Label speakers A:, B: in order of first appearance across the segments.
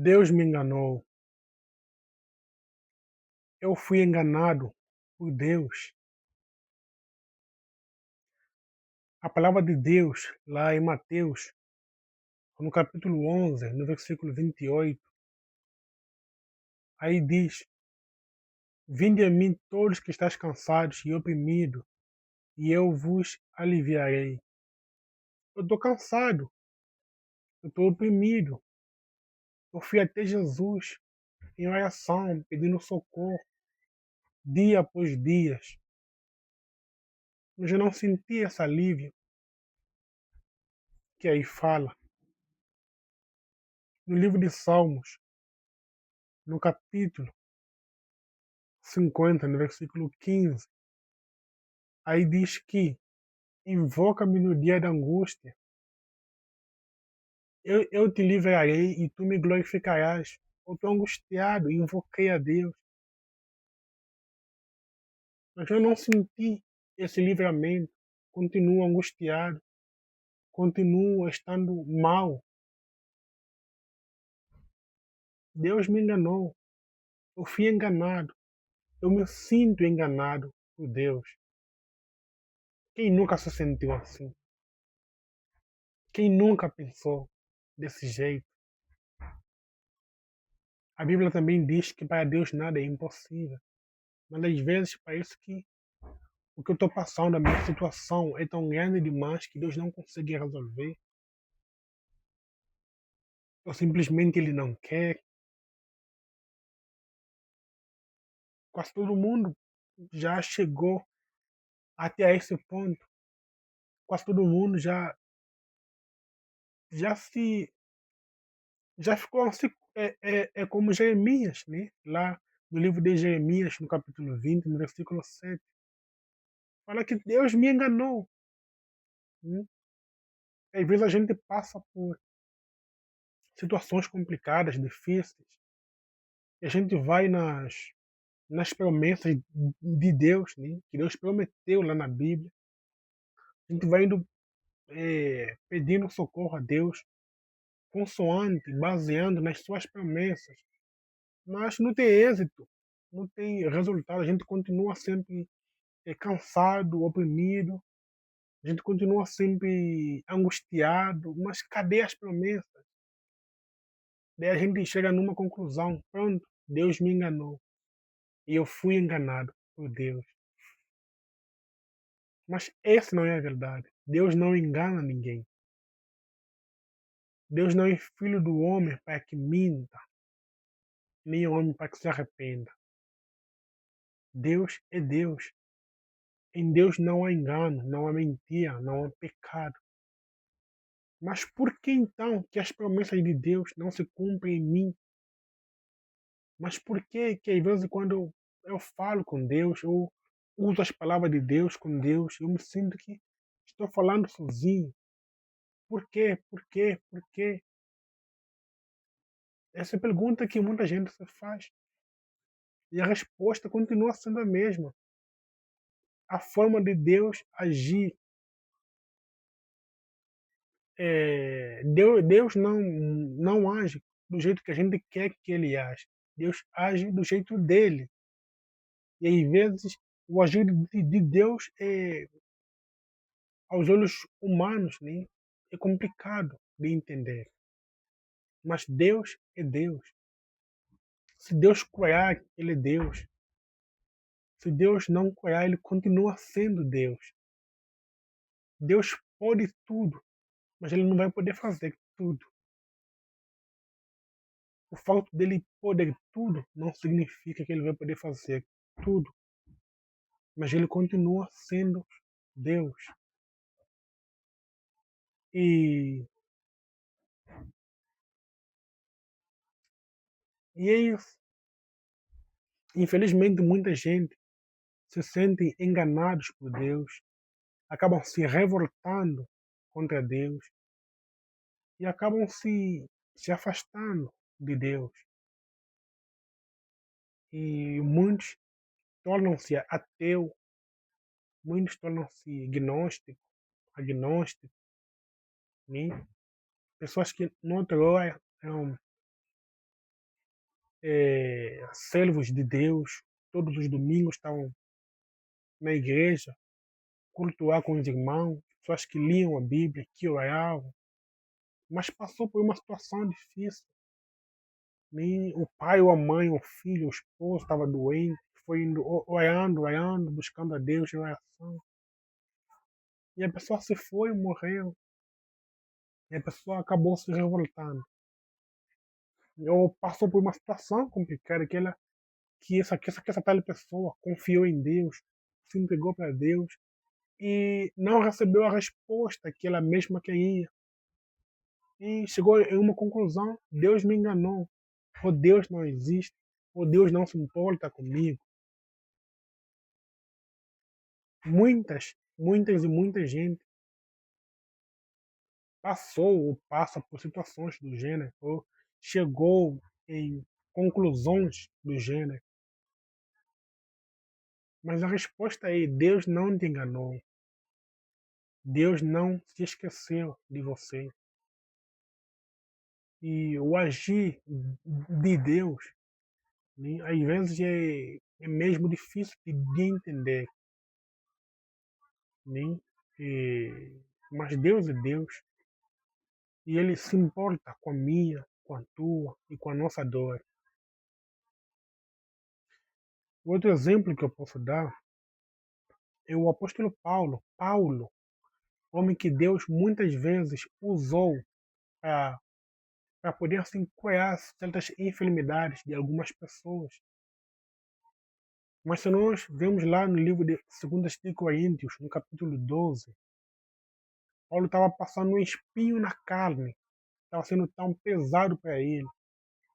A: Deus me enganou. Eu fui enganado por Deus. A palavra de Deus, lá em Mateus, no capítulo 11, no versículo 28, aí diz: Vinde a mim todos que estáis cansados e oprimidos, e eu vos aliviarei. Eu estou cansado, eu estou oprimido. Eu fui até Jesus em oração, pedindo socorro, dia após dia, mas eu não senti esse alívio que aí fala. No livro de Salmos, no capítulo 50, no versículo 15, aí diz que invoca-me no dia da angústia, eu te livrarei e tu me glorificarás. Eu estou angustiado e invoquei a Deus, mas eu não senti esse livramento. Continuo angustiado, continuo estando mal. Deus me enganou, eu fui enganado, eu me sinto enganado por Deus. Quem nunca se sentiu assim? Quem nunca pensou desse jeito? A Bíblia também diz que para Deus nada é impossível. Mas às vezes parece que o que eu estou passando, a minha situação é tão grande demais que Deus não consegue resolver. Ou simplesmente Ele não quer. Quase todo mundo já chegou até esse ponto. Quase todo mundo já se já ficou assim. É como Jeremias, né? Lá no livro de Jeremias, no capítulo 20, no versículo 7. Fala que Deus me enganou. Né? Às vezes a gente passa por situações complicadas, difíceis, e a gente vai nas promessas de Deus, né? Que Deus prometeu lá na Bíblia. A gente vai indo pedindo socorro a Deus, consoante, baseando nas suas promessas, mas não tem êxito, não tem resultado. A gente continua sempre cansado, oprimido, a gente continua sempre angustiado, mas cadê as promessas? Daí a gente chega numa conclusão: pronto, Deus me enganou e eu fui enganado por Deus. Mas essa não é a verdade. Deus não engana ninguém. Deus não é filho do homem para que minta, nem homem para que se arrependa. Deus é Deus. Em Deus não há engano, não há mentira, não há pecado. Mas por que então que as promessas de Deus não se cumprem em mim? Mas por que às vezes quando eu falo com Deus, eu uso as palavras de Deus com Deus, eu me sinto que estou falando sozinho? Por quê? Por quê? Por quê? Essa é a pergunta que muita gente se faz. E a resposta continua sendo a mesma. A forma de Deus agir. Deus não age do jeito que a gente quer que ele age. Deus age do jeito dele. E às vezes o agir de Deus aos olhos humanos, né, é complicado de entender. Mas Deus é Deus. Se Deus curar, ele é Deus. Se Deus não curar, ele continua sendo Deus. Deus pode tudo, mas ele não vai poder fazer tudo. O fato dele poder tudo não significa que ele vai poder fazer tudo, mas ele continua sendo Deus. E, e é isso. Infelizmente, muita gente se sente enganados por Deus, acabam se revoltando contra Deus e acabam se afastando de Deus. E muitos tornam-se ateu, muitos tornam-se agnóstico, né? Pessoas que não outrora eram servos de Deus, todos os domingos estavam na igreja, cultuar com os irmãos, pessoas que liam a Bíblia, que oravam, mas passou por uma situação difícil. Nem o pai ou a mãe, o filho, o esposo estava doente, foi indo orando, orando, buscando a Deus em oração. E a pessoa se foi, morreu, e a pessoa acabou se revoltando. Ou passou por uma situação complicada que essa tal pessoa confiou em Deus, se entregou para Deus e não recebeu a resposta que ela mesma queria. E chegou em uma conclusão: Deus me enganou, ou Deus não existe, ou Deus não se importa comigo. Muitas e muita gente passou ou passa por situações do gênero, ou chegou em conclusões do gênero. Mas a resposta é: Deus não te enganou. Deus não se esqueceu de você. E o agir de Deus, né, às vezes é mesmo difícil de entender. Né? Mas Deus é Deus e Ele se importa com a minha, com a tua e com a nossa dor. Outro exemplo que eu posso dar é o apóstolo Paulo. Paulo, homem que Deus muitas vezes usou para poder assim, curar certas enfermidades de algumas pessoas. Mas se nós vemos lá no livro de 2 de Coríntios, no capítulo 12, Paulo estava passando um espinho na carne, estava sendo tão pesado para ele.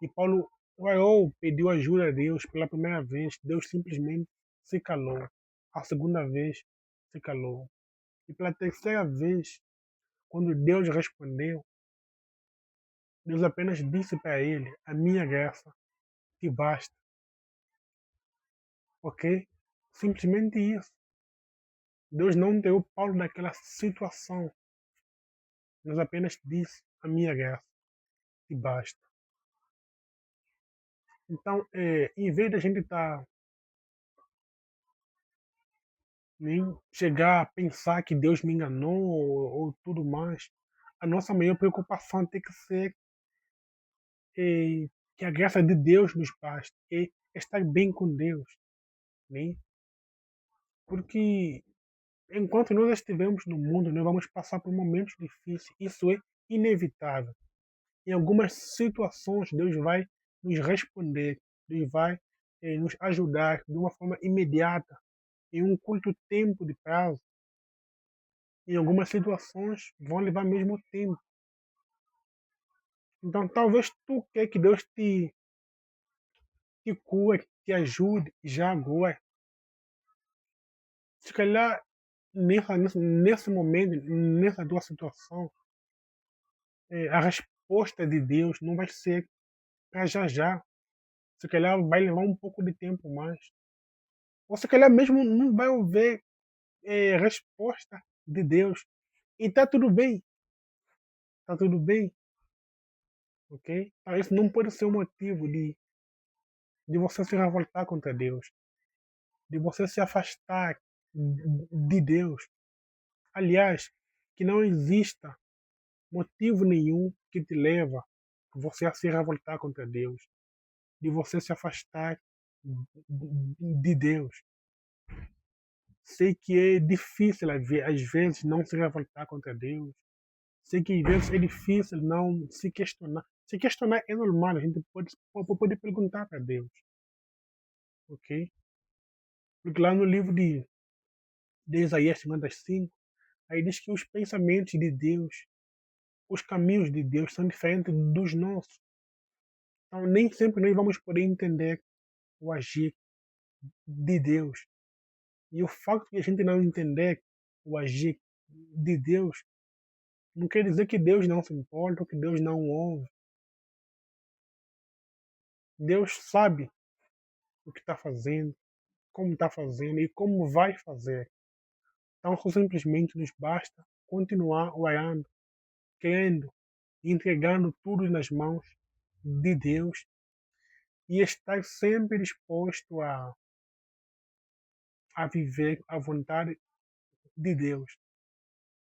A: E Paulo orou, pediu ajuda a Deus pela primeira vez. Deus simplesmente se calou. A segunda vez, se calou. E pela terceira vez, quando Deus respondeu, Deus apenas disse para ele: a minha graça te basta. Ok? Simplesmente isso. Deus não tirou Paulo daquela situação. Deus apenas disse: a minha graça te basta. Então, em vez da gente estar nem chegar a pensar que Deus me enganou ou tudo mais, a nossa maior preocupação tem que ser que a graça de Deus nos basta, e estar bem com Deus, né? Porque enquanto nós estivermos no mundo, nós vamos passar por momentos difíceis. Isso é inevitável. Em algumas situações, Deus vai nos responder, Deus vai nos ajudar de uma forma imediata, em um curto tempo de prazo. Em algumas situações, vão levar mesmo tempo. Então, talvez tu quer que Deus te cure, te ajude já agora. Se calhar, nesse momento, nessa tua situação, a resposta de Deus não vai ser para já já. Se calhar vai levar um pouco de tempo mais. Ou se calhar mesmo não vai haver resposta de Deus. E está tudo bem. Está tudo bem. Ok? Então, isso não pode ser um motivo de você se revoltar contra Deus. De você se afastar de Deus. Aliás, que não exista motivo nenhum que te leva você a se revoltar contra Deus, de você se afastar de Deus. Sei que é difícil às vezes não se revoltar contra Deus. Sei que às vezes é difícil não se questionar. Se questionar é normal, a gente pode perguntar para Deus, ok? Porque lá no livro de Isaías 55, aí diz que os pensamentos de Deus, os caminhos de Deus são diferentes dos nossos. Então, nem sempre nós vamos poder entender o agir de Deus. E o fato de a gente não entender o agir de Deus não quer dizer que Deus não se importa ou que Deus não ouve. Deus sabe o que está fazendo, como está fazendo e como vai fazer. Então, só simplesmente nos basta continuar orando, crendo, entregando tudo nas mãos de Deus e estar sempre disposto a viver a vontade de Deus.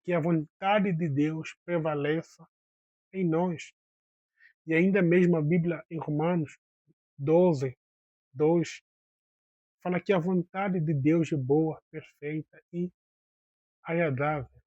A: Que a vontade de Deus prevaleça em nós. E ainda mesmo a Bíblia em Romanos 12, 2, fala que a vontade de Deus é boa, perfeita e agradável.